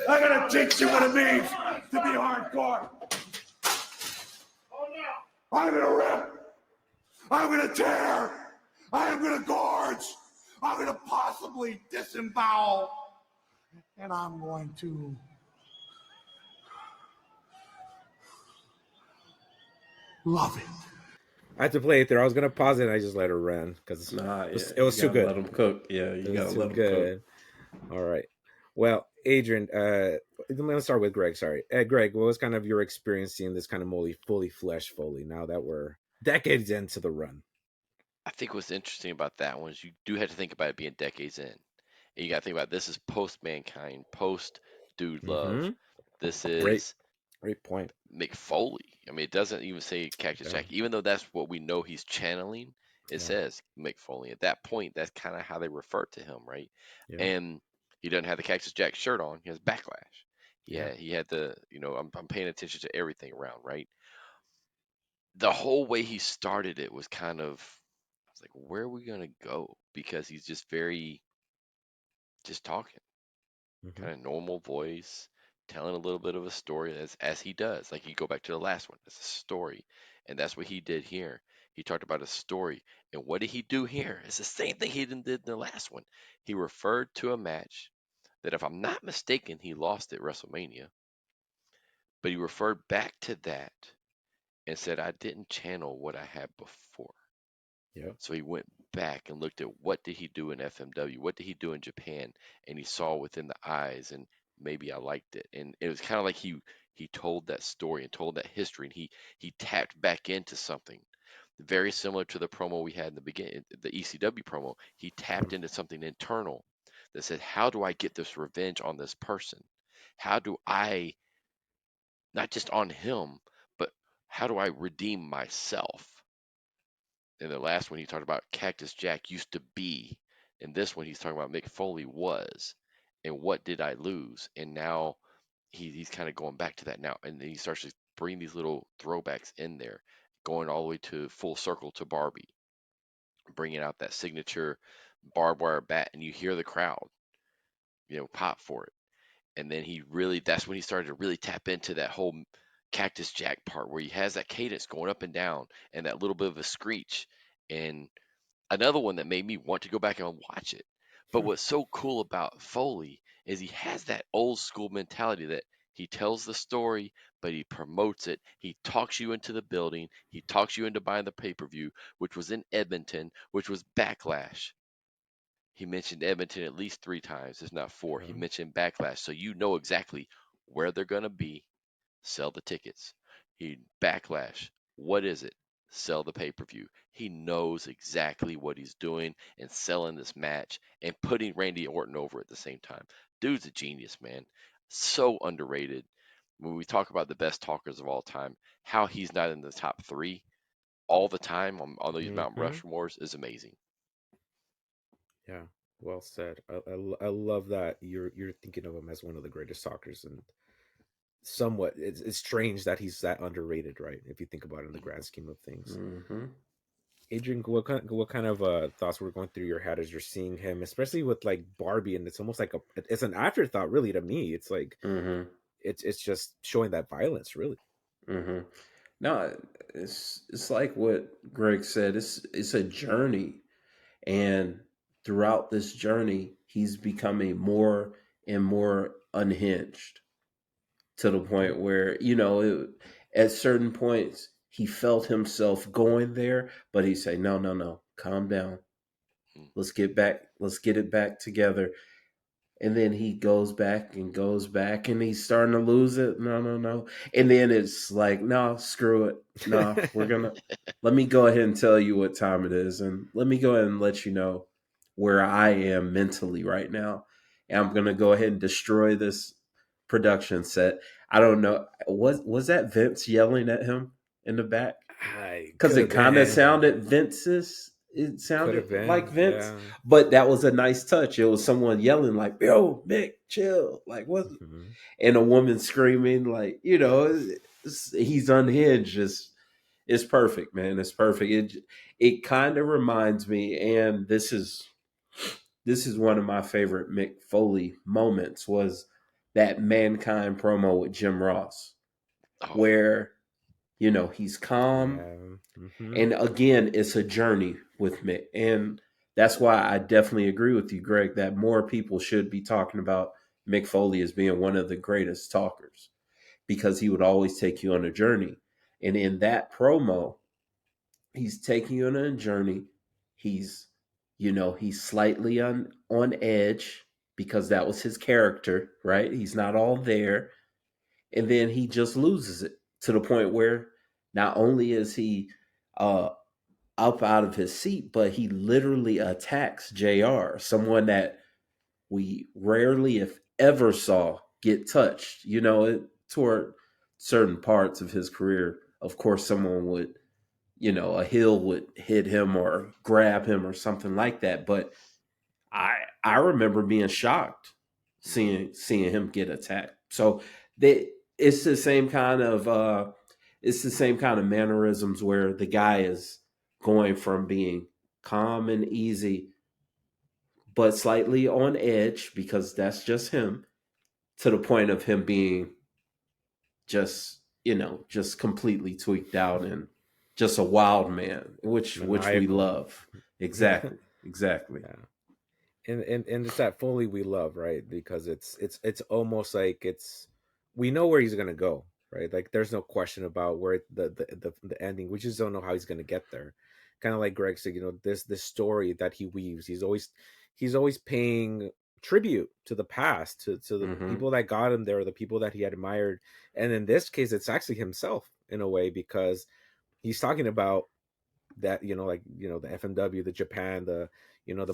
I'm going to teach you what it means to be hardcore. I'm going to rip. I'm going to tear. I'm going to gorge. I'm going to possibly disembowel. And I'm going to love it. I had to play it there. I was going to pause it and I just let her run because it was too good. Let them cook. Yeah, you got to let them cook. All right. Well, Adrian, let's start with Greg. Sorry, Greg, what was kind of your experience seeing this kind of fully fleshed Foley? Now that we're decades into the run. I think what's interesting about that one is you do have to think about it being decades in. And you got to think about this is post Mankind, post Dude Love. Mm-hmm. This Great is point. Mick Foley. I mean, it doesn't even say Cactus Yeah. Jack, even though that's what we know he's channeling. It Yeah. says Mick Foley. At that point, that's kind of how they refer to him, right? Yeah. And he doesn't have the Cactus Jack shirt on. He has Backlash. Yeah. He had the, I'm paying attention to everything around, right? The whole way he started it was kind of, I was like, where are we gonna go? Because he's just just talking, Mm-hmm. kind of normal voice, telling a little bit of a story as he does. Like you go back to the last one, it's a story, and that's what he did here. He talked about a story, and what did he do here? It's the same thing he did in the last one. He referred to a match that, if I'm not mistaken, he lost at WrestleMania, but he referred back to that and said, I didn't channel what I had before. Yeah. So he went back and looked at what did he do in FMW, what did he do in Japan, and he saw within the eyes, and maybe I liked it. And it was kind of like he told that story and told that history, and he tapped back into something very similar to the promo we had in the beginning, the ECW promo. He tapped into something internal that said, how do I get this revenge on this person? How do I, not just on him, but how do I redeem myself? In the last one, he talked about Cactus Jack used to be. In this one, he's talking about Mick Foley was. And what did I lose? And now he's kind of going back to that now. And then he starts to bring these little throwbacks in there, going all the way to full circle to Barbie, bringing out that signature barbed wire bat. And you hear the crowd, pop for it. And then that's when he started to really tap into that whole Cactus Jack part where he has that cadence going up and down and that little bit of a screech. And another one that made me want to go back and watch it. But what's so cool about Foley is he has that old school mentality that he tells the story, but he promotes it. He talks you into the building. He talks you into buying the pay-per-view, which was in Edmonton, which was Backlash. He mentioned Edmonton at least 3 times, if not 4. He mentioned Backlash, so you know exactly where they're going to be. Sell the tickets. Backlash. What is it? Sell the pay-per-view. He knows exactly what he's doing and selling this match and putting Randy Orton over at the same time. Dude's a genius, man. So underrated. When we talk about the best talkers of all time, how he's not in the top 3 all the time on these Mount Rushmores is amazing. Yeah, well said. I love that you're thinking of him as one of the greatest talkers, and somewhat it's strange that he's that underrated, right? If you think about it in the grand scheme of things. Mm-hmm. Adrian, what kind of thoughts were going through your head as you're seeing him, especially with like Barbie, and it's almost like it's an afterthought, really, to me. It's like it's just showing that violence, really. No, it's like what Greg said. It's a journey, and throughout this journey, he's becoming more and more unhinged to the point where at certain points he felt himself going there, but he say, no, calm down. Let's get it back together. And then he goes back, and he's starting to lose it. No. And then it's like, no, screw it. No, let me go ahead and tell you what time it is. And let me go ahead and let you know where I am mentally right now. And I'm going to go ahead and destroy this production set. I don't know. Was that Vince yelling at him in the back? Because it kind of sounded Vince's. It sounded like Vince, yeah. But that was a nice touch. It was someone yelling like, "Yo, Mick, chill!" Like what? And a woman screaming like, he's unhinged. It's perfect, man. It's perfect. It kind of reminds me, and this is one of my favorite Mick Foley moments, was that Mankind promo with Jim Ross, where he's calm. And again, it's a journey with Mick. And that's why I definitely agree with you, Greg, that more people should be talking about Mick Foley as being one of the greatest talkers, because he would always take you on a journey. And in that promo, he's taking you on a journey. He's slightly on edge. because that was his character, right? He's not all there. And then he just loses it to the point where not only is he uh, up out of his seat, but he literally attacks JR, someone that we rarely, if ever, saw get touched. Toward certain parts of his career, of course, someone would, a heel would hit him or grab him or something like that. But I remember being shocked seeing him get attacked. So it's the same kind of mannerisms where the guy is going from being calm and easy but slightly on edge, because that's just him, to the point of him being just completely tweaked out and just a wild man, which we love. Exactly. Yeah. And it's that Foley we love, right? Because it's almost like we know where he's gonna go, right? Like there's no question about where the ending. We just don't know how he's gonna get there. Kind of like Greg said, this story that he weaves. He's always paying tribute to the past, to the people that got him there, the people that he admired. And in this case, it's actually himself in a way, because he's talking about that, the FMW, the Japan, the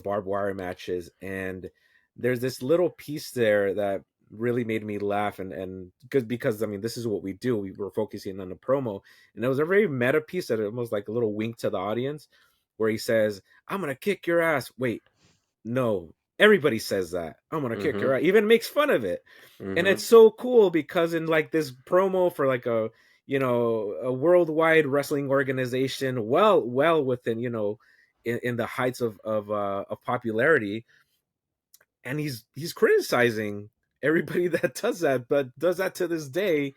barbed wire matches. And there's this little piece there that really made me laugh, and because I mean, this is what we do. We were focusing on the promo, and it was a very meta piece that almost like a little wink to the audience, where he says, "I'm gonna kick your ass." Wait, no, everybody says that. I'm gonna kick your ass. Even makes fun of it. And it's so cool because in like this promo for like a worldwide wrestling organization, well within, in the heights of popularity, and he's criticizing everybody that does that, but does that to this day,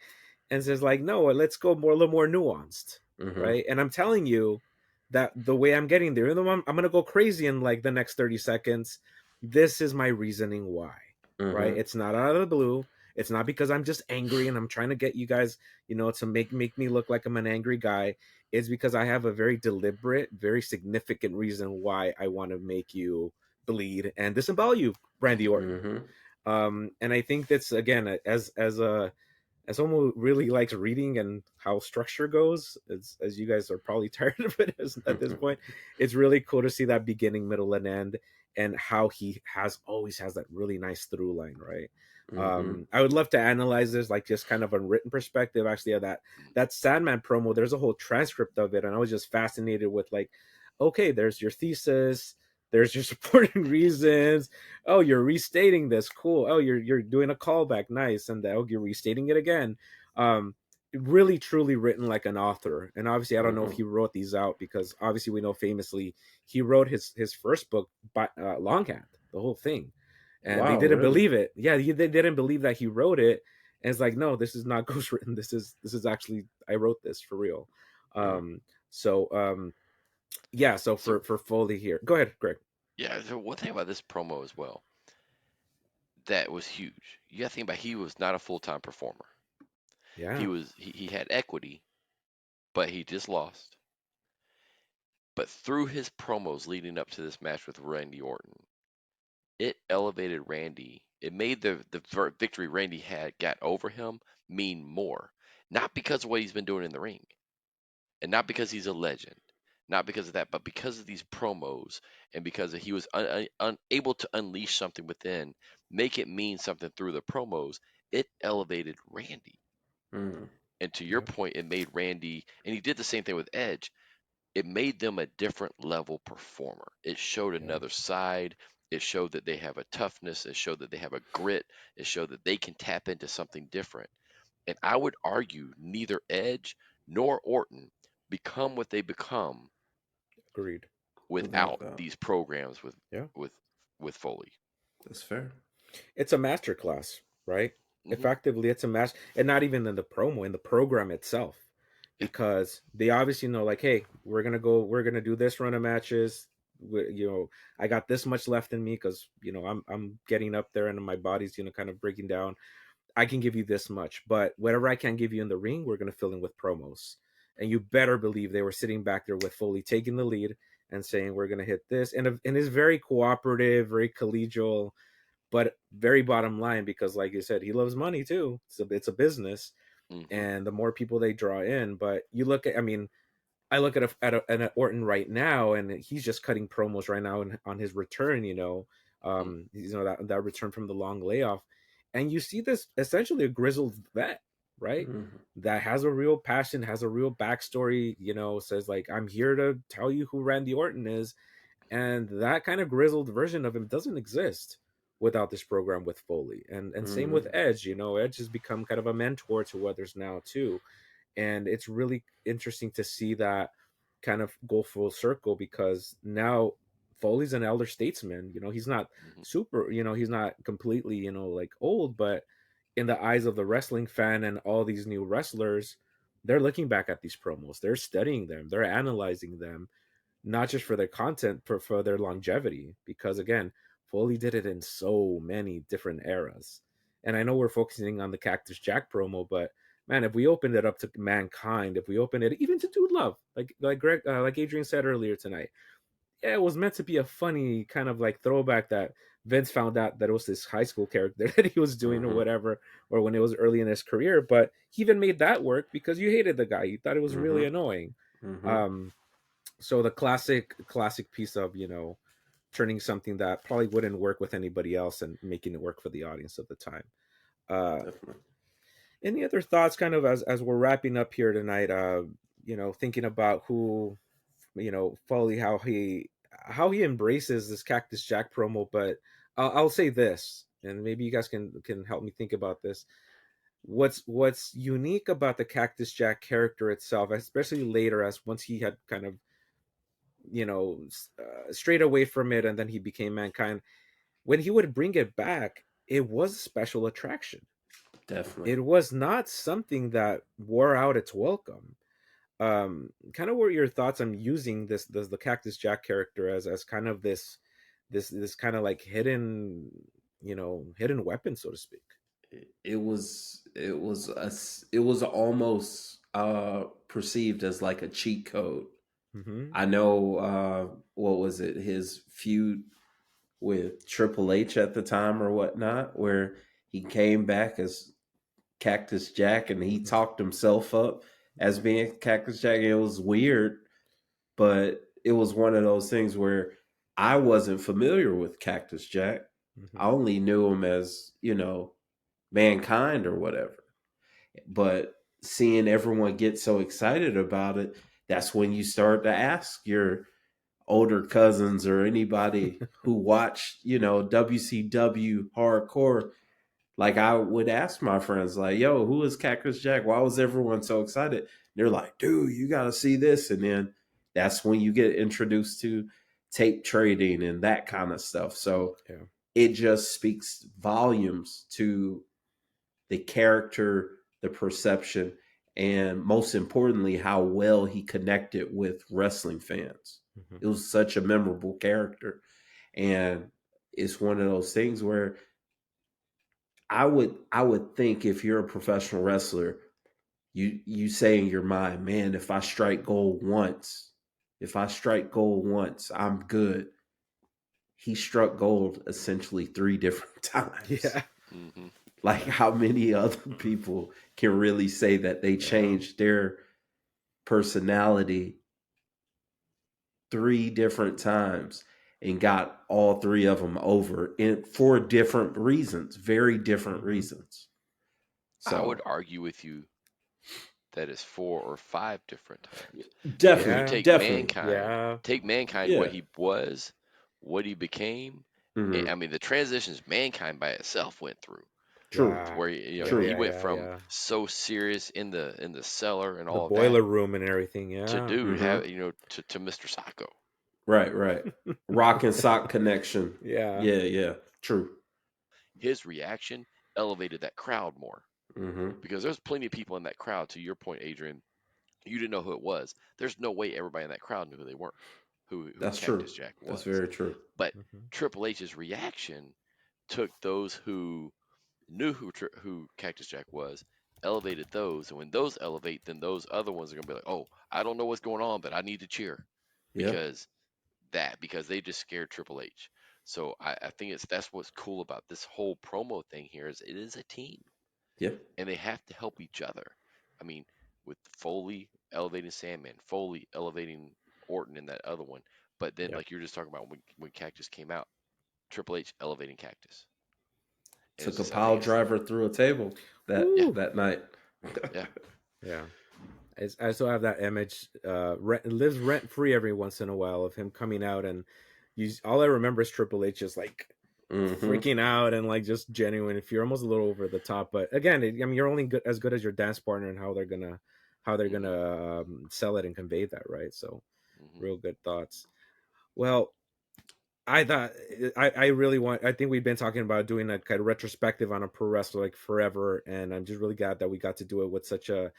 and says like, no, let's go a little more nuanced, right? And I'm telling you that the way I'm getting there, even though I'm gonna go crazy in like the next 30 seconds, this is my reasoning why, right? It's not out of the blue. It's not because I'm just angry and I'm trying to get you guys, to make me look like I'm an angry guy. It's because I have a very deliberate, very significant reason why I want to make you bleed and disembowel you, Randy Orton. And I think that's, again, as someone who really likes reading and how structure goes, as you guys are probably tired of it at this point, it's really cool to see that beginning, middle, and end, and how he always has that really nice through line, right? I would love to analyze this, like just kind of a written perspective. Actually, of that Sandman promo, there's a whole transcript of it, and I was just fascinated with like, okay, there's your thesis, there's your supporting reasons. Oh, you're restating this, cool. Oh, you're doing a callback, nice, and you're restating it again. Really, truly written like an author. And obviously, I don't know if he wrote these out, because obviously we know famously he wrote his first book by longhand, the whole thing. And they didn't believe it. Yeah, they didn't believe that he wrote it. And it's like, no, this is not ghostwritten. This is actually, I wrote this for real. Yeah. So for Foley here, go ahead, Greg. Yeah. So one thing about this promo as well that was huge. You got to think about, he was not a full-time performer. Yeah. He had equity, but he just lost. But through his promos leading up to this match with Randy Orton, it elevated Randy. It made the victory Randy got over him mean more. Not because of what he's been doing in the ring, and not because he's a legend, not because of that, but because of these promos, and because he was unable to unleash something within, make it mean something through the promos. It elevated Randy. And to your point, it made Randy, and he did the same thing with Edge, it made them a different level performer. It showed another side. It showed that they have a toughness. It showed that they have a grit. It showed that they can tap into something different. And I would argue neither Edge nor Orton become what they become. Agreed. Without these programs with Foley. That's fair. It's a masterclass, right? Effectively, it's a master, and not even in the promo, in the program itself. Because they obviously know, like, hey, we're gonna do this run of matches. I got this much left in me, because I'm getting up there and my body's kind of breaking down. I can give you this much, but whatever I can give you in the ring, we're gonna fill in with promos. And you better believe they were sitting back there with Foley taking the lead and saying, we're gonna hit this, and it's very cooperative, very collegial. but very bottom line, because like you said, he loves money too. It's a business, and the more people they draw in. But you look at, I mean, I look at Orton right now, and he's just cutting promos right now on his return. That return from the long layoff, and you see this essentially a grizzled vet, right? That has a real passion, has a real backstory. Says like, I'm here to tell you who Randy Orton is, and that kind of grizzled version of him doesn't exist without this program with Foley, and same with Edge. Edge has become kind of a mentor to others now too, and it's really interesting to see that kind of go full circle, because now Foley's an elder statesman. He's not super, he's not completely, like old, but in the eyes of the wrestling fan and all these new wrestlers, they're looking back at these promos, they're studying them, they're analyzing them, not just for their content, but for their longevity. Because again, Foley did it in so many different eras. And I know we're focusing on the Cactus Jack promo, but man, if we opened it up to Mankind, if we opened it even to Dude Love, like Adrian said earlier tonight, yeah, it was meant to be a funny kind of like throwback that Vince found out that it was this high school character that he was doing or whatever, or when it was early in his career. But he even made that work because you hated the guy. You thought it was really annoying. So the classic piece of, turning something that probably wouldn't work with anybody else and making it work for the audience of the time. Any other thoughts kind of as we're wrapping up here tonight, thinking about who, Foley, how he embraces this Cactus Jack promo. But I'll say this, and maybe you guys can help me think about this. What's unique about the Cactus Jack character itself, especially later, as once he had kind of, strayed away from it and then he became Mankind, when he would bring it back, it was a special attraction. Definitely. It was not something that wore out its welcome. Kind of what are your thoughts on using the Cactus Jack character as kind of this kind of like hidden weapon, so to speak? It was almost perceived as like a cheat code. I know, what was it, his feud with Triple H at the time or whatnot, where he came back as Cactus Jack and he talked himself up as being Cactus Jack. It was weird, but it was one of those things where I wasn't familiar with Cactus Jack. I only knew him as, Mankind or whatever. But seeing everyone get so excited about it, that's when you start to ask your older cousins or anybody who watched, WCW hardcore. Like, I would ask my friends, like, yo, who is Cactus Jack? Why was everyone so excited? They're like, dude, you got to see this. And then that's when you get introduced to tape trading and that kind of stuff. So it just speaks volumes to the character, the perception, and most importantly, how well he connected with wrestling fans. It was such a memorable character. And it's one of those things where I would think, if you're a professional wrestler, you say in your mind, man, if I strike gold once, I'm good. He struck gold essentially 3 different times. Yeah. Like, how many other people can really say that they changed their personality 3 different times and got all 3 of them over for different reasons, very different reasons. So I would argue with you that is 4 or 5 different times. Definitely, Take Mankind, what he was, what he became. I mean, the transitions Mankind by itself went through. True. Where he went from so serious in the cellar and all the of boiler that, room and everything, to do to Mr. Sacco. Right. Rock and sock connection. Yeah. True. His reaction elevated that crowd more, because there's plenty of people in that crowd. To your point, Adrian, you didn't know who it was. There's no way everybody in that crowd knew who they were. Who That's Cactus true. Jack was. That's very true. But Triple H's reaction took those who knew who Cactus Jack was, elevated those, and when those elevate, then those other ones are gonna be like, oh, I don't know what's going on, but I need to cheer because they just scared Triple H. So I think that's what's cool about this whole promo thing here is it is a team. Yep. And they have to help each other. I mean, with Foley elevating Sandman, Foley elevating Orton in that other one. But then, like you were just talking about when Cactus came out, Triple H elevating Cactus. And Took it's a just, pile driver through a table that night. Yeah. I still have that image. Lives rent free every once in a while of him coming out, and all I remember is Triple H just like freaking out and like just genuine. If you're almost a little over the top, but again, I mean, you're only as good as your dance partner and how they're gonna sell it and convey that, right? So, real good thoughts. Well, I thought I really want. I think we've been talking about doing a kind of retrospective on a pro wrestler like forever, and I'm just really glad that we got to do it with such a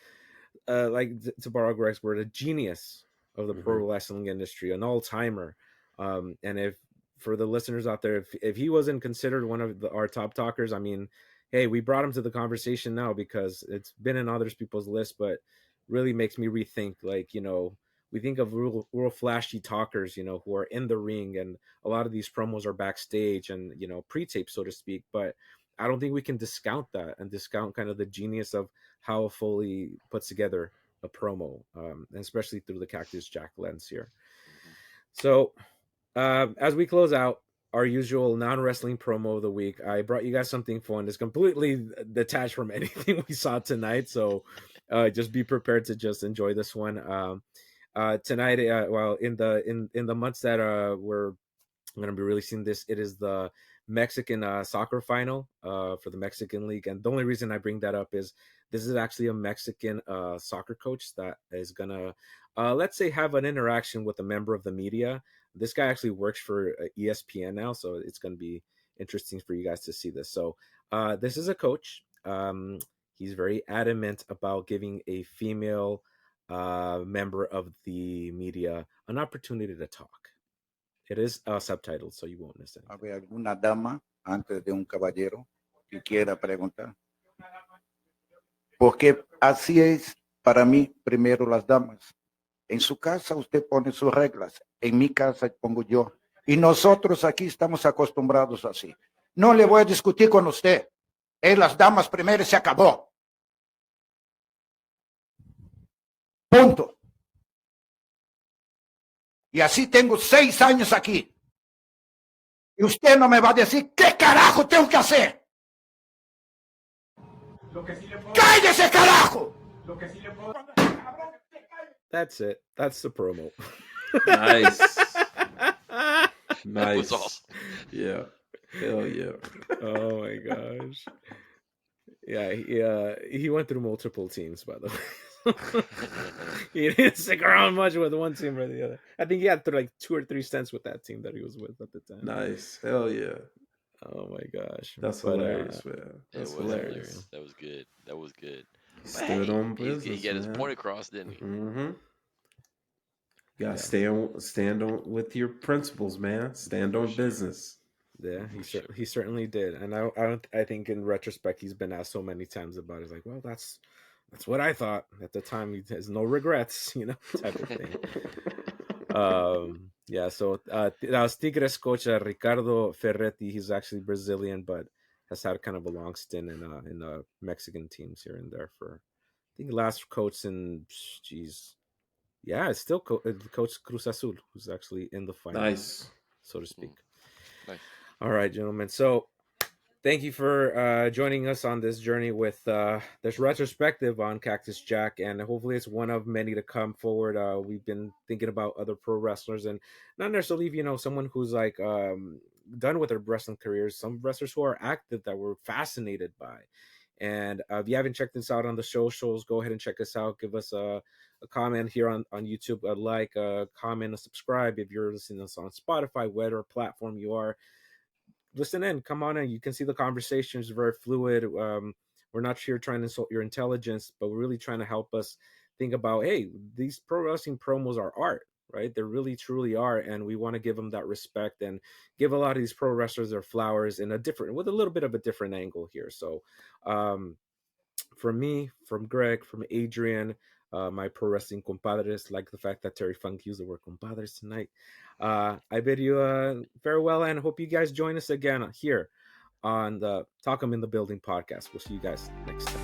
like to borrow Greg's word, a genius of the pro wrestling industry, an all-timer. And if for the listeners out there, if he wasn't considered one of our top talkers, I mean, hey, we brought him to the conversation now because it's been in other people's list, but really makes me rethink, like, we think of real flashy talkers, who are in the ring, and a lot of these promos are backstage and, pre-tape, so to speak. But I don't think we can discount that and discount kind of the genius of how Foley puts together a promo, and especially through the Cactus Jack lens here. So as we close out our usual non-wrestling promo of the week, I brought you guys something fun. It's completely detached from anything we saw tonight, so just be prepared to just enjoy this one. Tonight, well, in the months that we're going to be releasing this, it is the Mexican soccer final for the Mexican League. And the only reason I bring that up is this is actually a Mexican soccer coach that is going to, let's say, have an interaction with a member of the media. This guy actually works for ESPN now, so it's going to be interesting for you guys to see this. So this is a coach. He's very adamant about giving a female member of the media an opportunity to talk. It is subtitled, so you won't miss it. ¿Hay alguna dama antes de un caballero que quiera preguntar? Porque así es para mí, primero las damas. En su casa usted pone sus reglas, en mi casa pongo yo. Y nosotros aquí estamos acostumbrados así. No le voy a discutir con usted. Es las damas primero y se acabó. Punto. Y así tengo 6 años aquí. Y usted no me va a decir qué carajo tengo que hacer. ¡Cállese, carajo! That's it. That's the promo. Nice. That Nice. was awesome. Yeah. Hell yeah. Oh my gosh. Yeah, he went through multiple teams, by the way. He didn't stick around much with one team or the other. I think he had like 2 or 3 stints with that team that he was with at the time. Nice. Hell yeah. Oh my gosh. That's hilarious, man. That's hilarious. That was good. That was good. Stood on business. He got his man. point across, didn't he? Mm-hmm. You gotta stand on with your principles, man. Stand on business. Yeah, he certainly did. And I think in retrospect he's been asked so many times about it. He's like, well, that's what I thought at the time. He has no regrets, type of thing. Yeah, so that was Tigres coach Ricardo Ferretti. He's actually Brazilian, but has had kind of a long stint in Mexican teams here and there for, I think, last coach in, it's still Coach Cruz Azul, who's actually in the final, Nice, so to speak. Nice. All right, gentlemen. So thank you for joining us on this journey with this retrospective on Cactus Jack, and hopefully it's one of many to come forward. We've been thinking about other pro wrestlers, and not necessarily, someone who's like done with their wrestling careers, some wrestlers who are active that we're fascinated by. And if you haven't checked this out on the socials, go ahead and check us out. Give us a comment here on YouTube, a like, a comment, a subscribe. If you're listening to us on Spotify, whatever platform you are, listen in, come on in. You can see the conversation is very fluid. We're not here trying to insult your intelligence, but we're really trying to help us think about, hey, these pro wrestling promos are art, right? They really truly are, and we want to give them that respect and give a lot of these pro wrestlers their flowers with a little bit of a different angle here. So from me, from Greg, from Adrian, my pro wrestling compadres, like the fact that Terry Funk used the word compadres tonight. I bid you farewell and hope you guys join us again here on the Talk 'em in the Building podcast. We'll see you guys next time.